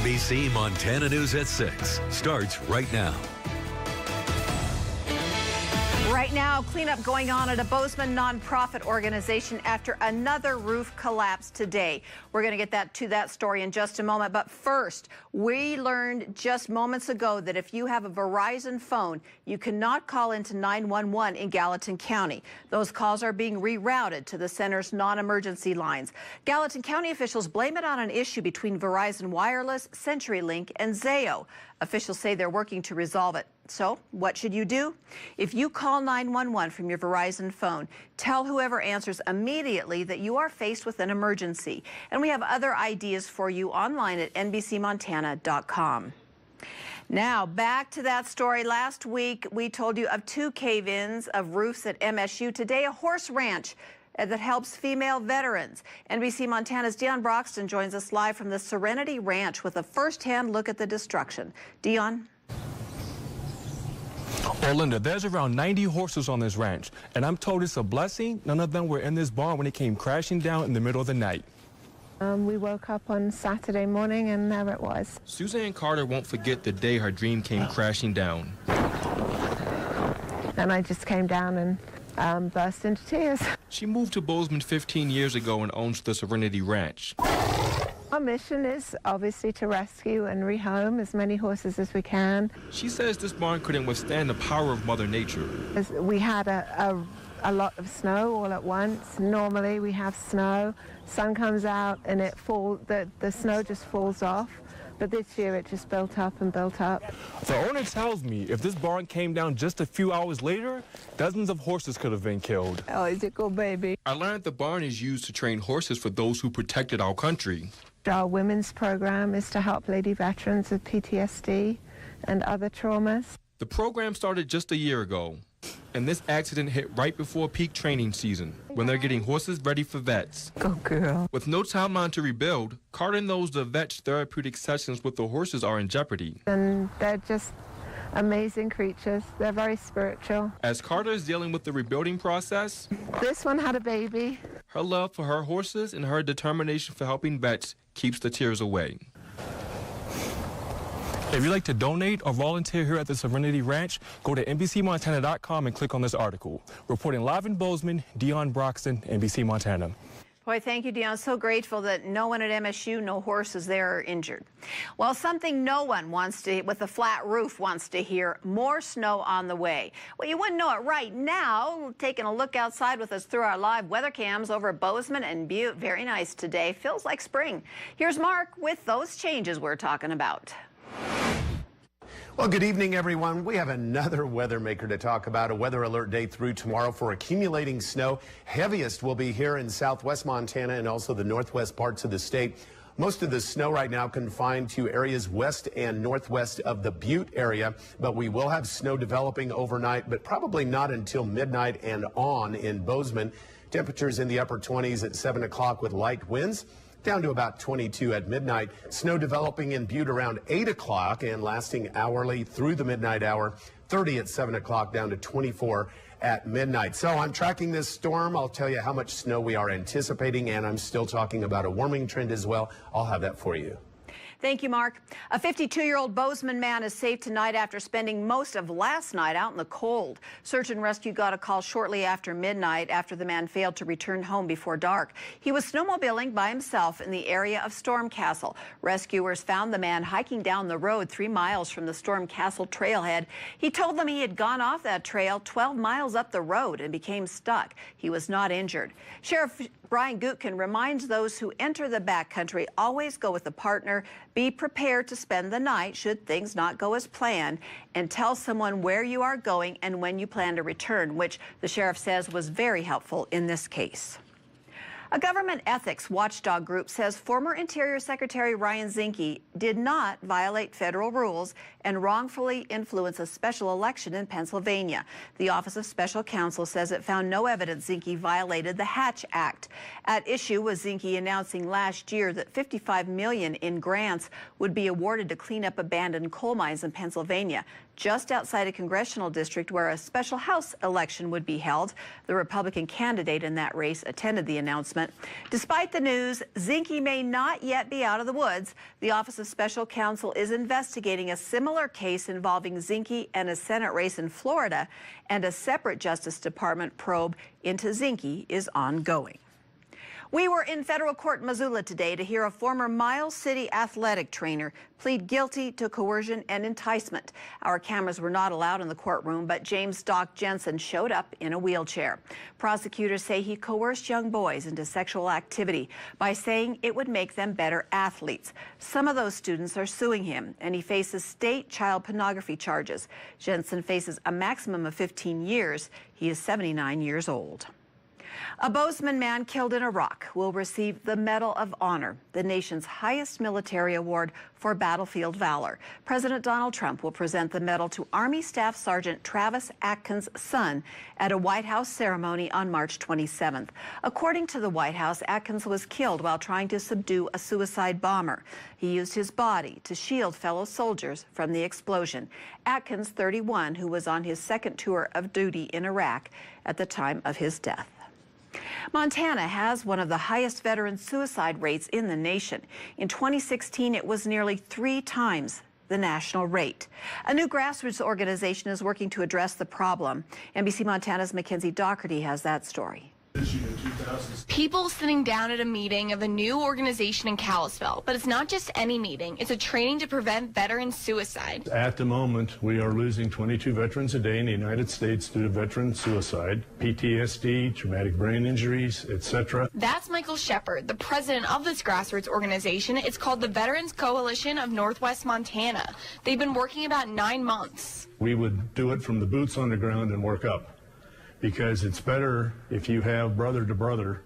NBC Montana News at 6 starts right now. Right now, cleanup going on at a Bozeman nonprofit organization after another roof collapsed today. We're going to get to that story in just a moment. But first, we learned just moments ago that if you have a Verizon phone, you cannot call into 911 in Gallatin County. Those calls are being rerouted to the center's non-emergency lines. Gallatin County officials blame it on an issue between Verizon Wireless, CenturyLink, and Zayo. Officials say they're working to resolve it. So what should you do? If you call 911 from your Verizon phone, tell whoever answers immediately that you are faced with an emergency. And we have other ideas for you online at NBCMontana.com. Now, back to that story. Last week, we told you of 2 cave-ins of roofs at MSU. Today, a horse ranch that helps female veterans. NBC Montana's Dion Broxton joins us live from the Serenity Ranch with a first-hand look at the destruction. Dion? Well, Linda, there's around 90 horses on this ranch, and I'm told it's a blessing none of them were in this barn when it came crashing down in the middle of the night. We woke up on Saturday morning and there it was. Suzanne Carter won't forget the day her dream came crashing down. And I just came down and burst into tears. She moved to Bozeman 15 years ago and owns the Serenity Ranch. Our mission is obviously to rescue and rehome as many horses as we can. She says this barn couldn't withstand the power of Mother Nature. We had a lot of snow all at once. Normally we have snow, sun comes out and the snow just falls off. But this year it just built up and built up. The owner tells me if this barn came down just a few hours later, dozens of horses could have been killed. Oh, is it good, baby? I learned the barn is used to train horses for those who protected our country. Our women's program is to help lady veterans with PTSD and other traumas. The program started just a year ago, and this accident hit right before peak training season, when they're getting horses ready for vets. Go girl. With no timeline to rebuild, Carter knows the vet's therapeutic sessions with the horses are in jeopardy. And they're just amazing creatures. They're very spiritual. As Carter is dealing with the rebuilding process, this one had a baby. Her love for her horses and her determination for helping vets keeps the tears away. If you'd like to donate or volunteer here at the Serenity Ranch, go to NBCMontana.com and click on this article. Reporting live in Bozeman, Dion Broxton, NBC Montana. Boy, thank you, Dion. So grateful that no one at MSU, no horses there are injured. Well, something no one with a flat roof wants to hear, more snow on the way. Well, you wouldn't know it right now. Taking a look outside with us through our live weather cams over Bozeman and Butte. Very nice today. Feels like spring. Here's Mark with those changes we're talking about. Well, good evening, everyone. We have another weather maker to talk about. A weather alert day through tomorrow for accumulating snow. Heaviest will be here in southwest Montana and also the northwest parts of the state. Most of the snow right now confined to areas west and northwest of the Butte area, but we will have snow developing overnight, but probably not until midnight and on in Bozeman. Temperatures in the upper 20s at 7 o'clock with light winds, down to about 22 at midnight. Snow developing in Butte around 8 o'clock and lasting hourly through the midnight hour. 30 at 7 o'clock, down to 24 at midnight. So I'm tracking this storm. I'll tell you how much snow we are anticipating, and I'm still talking about a warming trend as well. I'll have that for you. Thank you, Mark. A 52-year-old Bozeman man is safe tonight after spending most of last night out in the cold. Search and rescue got a call shortly after midnight after the man failed to return home before dark. He was snowmobiling by himself in the area of Storm Castle. Rescuers found the man hiking down the road 3 miles from the Storm Castle trailhead. He told them he had gone off that trail 12 miles up the road and became stuck. He was not injured. Sheriff Brian Gutkin reminds those who enter the backcountry always go with a partner, be prepared to spend the night should things not go as planned, and tell someone where you are going and when you plan to return, which the sheriff says was very helpful in this case. A government ethics watchdog group says former Interior Secretary Ryan Zinke did not violate federal rules and wrongfully influence a special election in Pennsylvania. The Office of Special Counsel says it found no evidence Zinke violated the Hatch Act. At issue was Zinke announcing last year that $55 million in grants would be awarded to clean up abandoned coal mines in Pennsylvania, just outside a congressional district where a special House election would be held. The Republican candidate in that race attended the announcement enforcement. Despite the news, Zinke may not yet be out of the woods. The Office of Special Counsel is investigating a similar case involving Zinke and a Senate race in Florida, and a separate Justice Department probe into Zinke is ongoing. We were in federal court in Missoula today to hear a former Miles City athletic trainer plead guilty to coercion and enticement. Our cameras were not allowed in the courtroom, but James Doc Jensen showed up in a wheelchair. Prosecutors say he coerced young boys into sexual activity by saying it would make them better athletes. Some of those students are suing him, and he faces state child pornography charges. Jensen faces a maximum of 15 years. He is 79 years old. A Bozeman man killed in Iraq will receive the Medal of Honor, the nation's highest military award for battlefield valor. President Donald Trump will present the medal to Army Staff Sergeant Travis Atkins' son at a White House ceremony on March 27th. According to the White House, Atkins was killed while trying to subdue a suicide bomber. He used his body to shield fellow soldiers from the explosion. Atkins, 31, who was on his second tour of duty in Iraq at the time of his death. Montana has one of the highest veteran suicide rates in the nation. In 2016, it was nearly 3 times the national rate. A new grassroots organization is working to address the problem. NBC Montana's Mackenzie Doherty has that story. People sitting down at a meeting of a new organization in Kalispell, but it's not just any meeting. It's a training to prevent veteran suicide. At the moment, we are losing 22 veterans a day in the United States due to veteran suicide, PTSD, traumatic brain injuries, etc. That's Michael Shepard, the president of this grassroots organization. It's called the Veterans Coalition of Northwest Montana. They've been working about 9 months. We would do it from the boots on the ground and work up, because it's better if you have brother to brother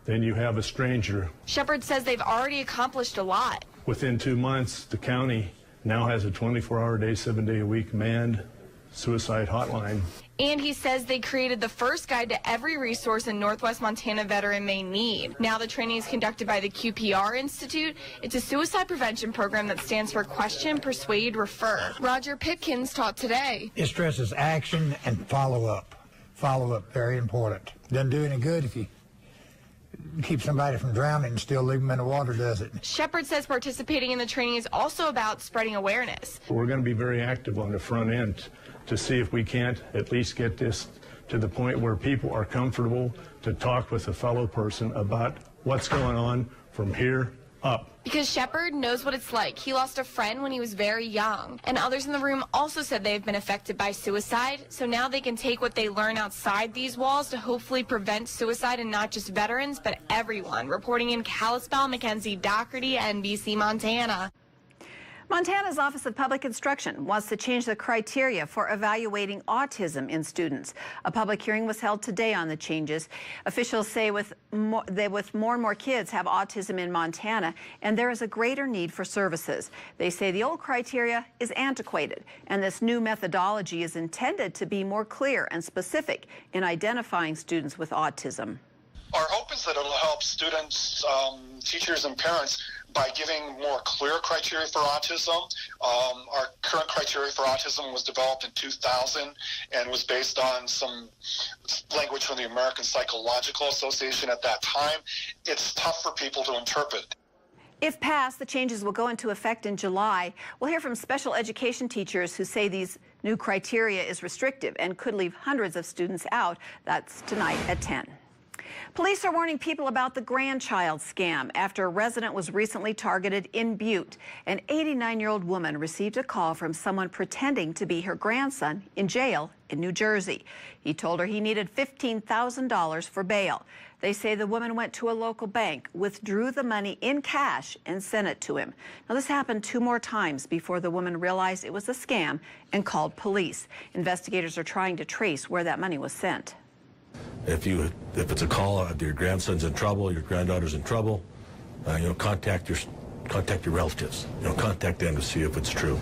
than you have a stranger. Shepard says they've already accomplished a lot. Within 2 months, the county now has a 24-hour-a-day, 7-day-a-week manned suicide hotline. And he says they created the first guide to every resource a Northwest Montana veteran may need. Now the training is conducted by the QPR Institute. It's a suicide prevention program that stands for Question, Persuade, Refer. Roger Pipkins taught today. It stresses action and follow-up. Follow-up, very important. Doesn't do any good if you keep somebody from drowning and still leave them in the water, does it? Shepard says participating in the training is also about spreading awareness. We're going to be very active on the front end to see if we can't at least get this to the point where people are comfortable to talk with a fellow person about what's going on from here up. Because Shepard knows what it's like. He lost a friend when he was very young. And others in the room also said they've been affected by suicide. So now they can take what they learn outside these walls to hopefully prevent suicide in not just veterans, but everyone. Reporting in Kalispell, Mackenzie Doherty, NBC Montana. Montana's Office of Public Instruction wants to change the criteria for evaluating autism in students. A public hearing was held today on the changes. Officials say with more and more kids have autism in Montana, and there is a greater need for services. They say the old criteria is antiquated, and this new methodology is intended to be more clear and specific in identifying students with autism. Our hope is that it'll help students, teachers, and parents by giving more clear criteria for autism. Our current criteria for autism was developed in 2000 and was based on some language from the American Psychological Association at that time. It's tough for people to interpret. If passed, the changes will go into effect in July. We'll hear from special education teachers who say these new criteria is restrictive and could leave hundreds of students out. That's tonight at 10. Police are warning people about the grandchild scam after a resident was recently targeted in Butte. An 89-year-old woman received a call from someone pretending to be her grandson in jail in New Jersey. He told her he needed $15,000 for bail. They say the woman went to a local bank, withdrew the money in cash, and sent it to him. Now, this happened 2 more times before the woman realized it was a scam and called police. Investigators are trying to trace where that money was sent. If it's a call, your grandson's in trouble, your granddaughter's in trouble, contact your relatives. Contact them to see if it's true.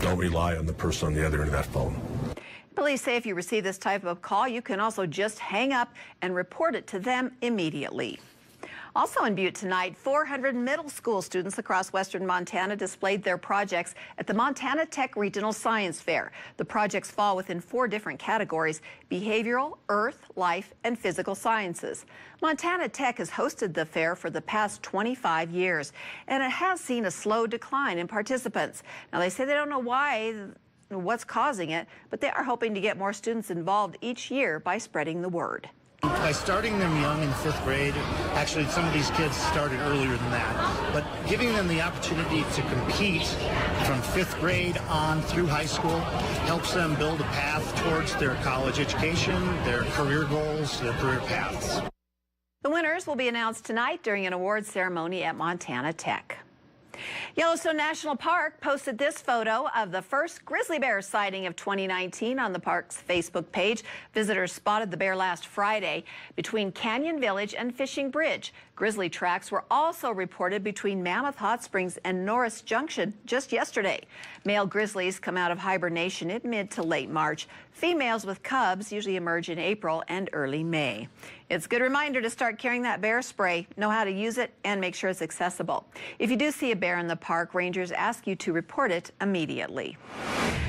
Don't rely on the person on the other end of that phone. Police say if you receive this type of call, you can also just hang up and report it to them immediately. Also in Butte tonight, 400 middle school students across western Montana displayed their projects at the Montana Tech Regional Science Fair. The projects fall within 4 different categories: behavioral, earth, life, and physical sciences. Montana Tech has hosted the fair for the past 25 years, and it has seen a slow decline in participants. Now, they say they don't know what's causing it, but they are hoping to get more students involved each year by spreading the word. By starting them young in 5th grade, actually some of these kids started earlier than that, but giving them the opportunity to compete from 5th grade on through high school helps them build a path towards their college education, their career goals, their career paths. The winners will be announced tonight during an awards ceremony at Montana Tech. Yellowstone National Park posted this photo of the first grizzly bear sighting of 2019 on the park's Facebook page. Visitors spotted the bear last Friday between Canyon Village and Fishing Bridge. Grizzly tracks were also reported between Mammoth Hot Springs and Norris Junction just yesterday. Male grizzlies come out of hibernation in mid to late March. Females with cubs usually emerge in April and early May. It's a good reminder to start carrying that bear spray, know how to use it, and make sure it's accessible. If you do see a bear in the park, rangers ask you to report it immediately.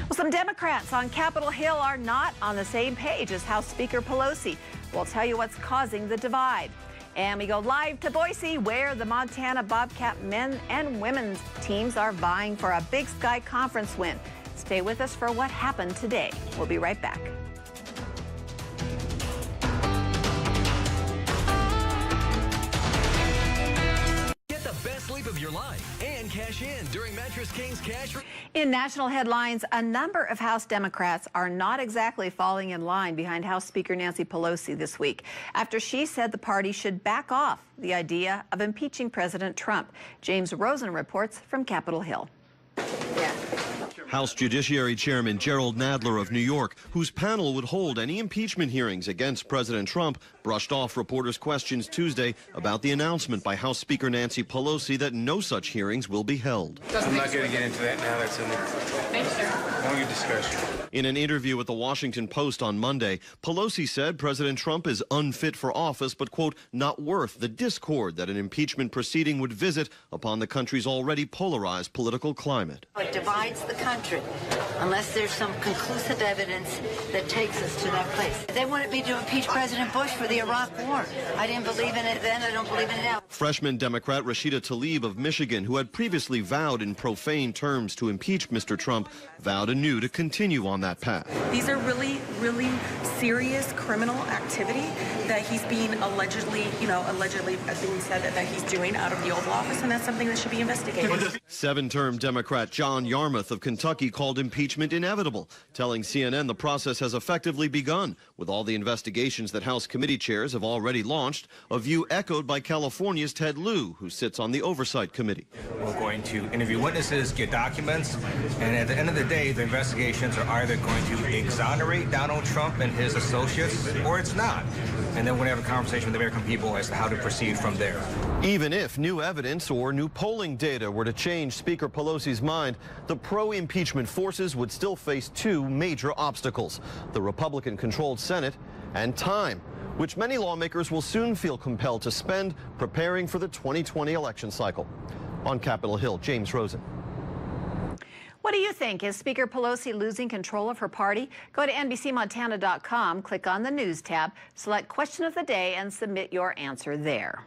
Well, some Democrats on Capitol Hill are not on the same page as House Speaker Pelosi. We'll tell you what's causing the divide. And we go live to Boise, where the Montana Bobcat men and women's teams are vying for a Big Sky Conference win. Stay with us for what happened today. We'll be right back. Get the best sleep of your life and cash in during Mattress King's Cash. In national headlines, a number of House Democrats are not exactly falling in line behind House Speaker Nancy Pelosi this week after she said the party should back off the idea of impeaching President Trump. James Rosen reports from Capitol Hill. House Judiciary Chairman Gerald Nadler of New York, whose panel would hold any impeachment hearings against President Trump, brushed off reporters' questions Tuesday about the announcement by House Speaker Nancy Pelosi that no such hearings will be held. I'm not going to get into that now. That's a longer discussion. In an interview with the Washington Post on Monday, Pelosi said President Trump is unfit for office, but, quote, not worth the discord that an impeachment proceeding would visit upon the country's already polarized political climate. It divides the country unless there's some conclusive evidence that takes us to that place. They wanted me to impeach President Bush for the Iraq War. I didn't believe in it then. I don't believe in it now. Freshman Democrat Rashida Tlaib of Michigan, who had previously vowed in profane terms to impeach Mr. Trump, vowed anew to continue on that path. These are really, really serious criminal activity that he's being allegedly being said that he's doing out of the Oval Office, and that's something that should be investigated. 7-term Democrat John Yarmouth of Kentucky called impeachment inevitable, telling CNN the process has effectively begun, with all the investigations that House committee chairs have already launched, a view echoed by California's Ted Lieu, who sits on the Oversight Committee. We're going to interview witnesses, get documents, and at the end of the day, the investigations are either going to exonerate Donald Trump and his associates, or it's not. And then we're going to have a conversation with the American people as to how to proceed from there. Even if new evidence or new polling data were to change Speaker Pelosi's mind, the pro-impeachment forces would still face 2 major obstacles: the Republican-controlled Senate and time, which many lawmakers will soon feel compelled to spend preparing for the 2020 election cycle. On Capitol Hill, James Rosen. What do you think? Is Speaker Pelosi losing control of her party? Go to NBCMontana.com, click on the News tab, select Question of the Day, and submit your answer there.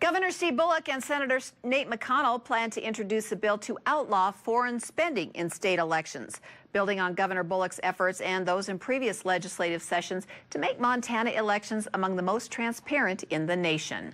Governor Steve Bullock and Senator Nate McConnell plan to introduce a bill to outlaw foreign spending in state elections, building on Governor Bullock's efforts and those in previous legislative sessions to make Montana elections among the most transparent in the nation.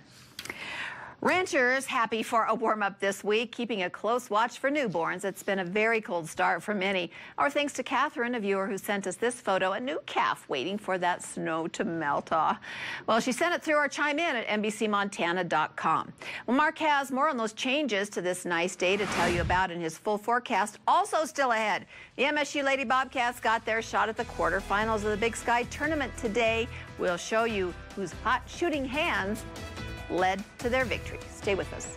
Ranchers happy for a warm-up this week, keeping a close watch for newborns. It's been a very cold start for many. Our thanks to Catherine, a viewer who sent us this photo, a new calf waiting for that snow to melt off. Well, she sent it through our chime in at NBCMontana.com. Well, Mark has more on those changes to this nice day to tell you about in his full forecast. Also still ahead, the MSU Lady Bobcats got their shot at the quarterfinals of the Big Sky Tournament today. We'll show you whose hot shooting hands led to their victory. Stay with us.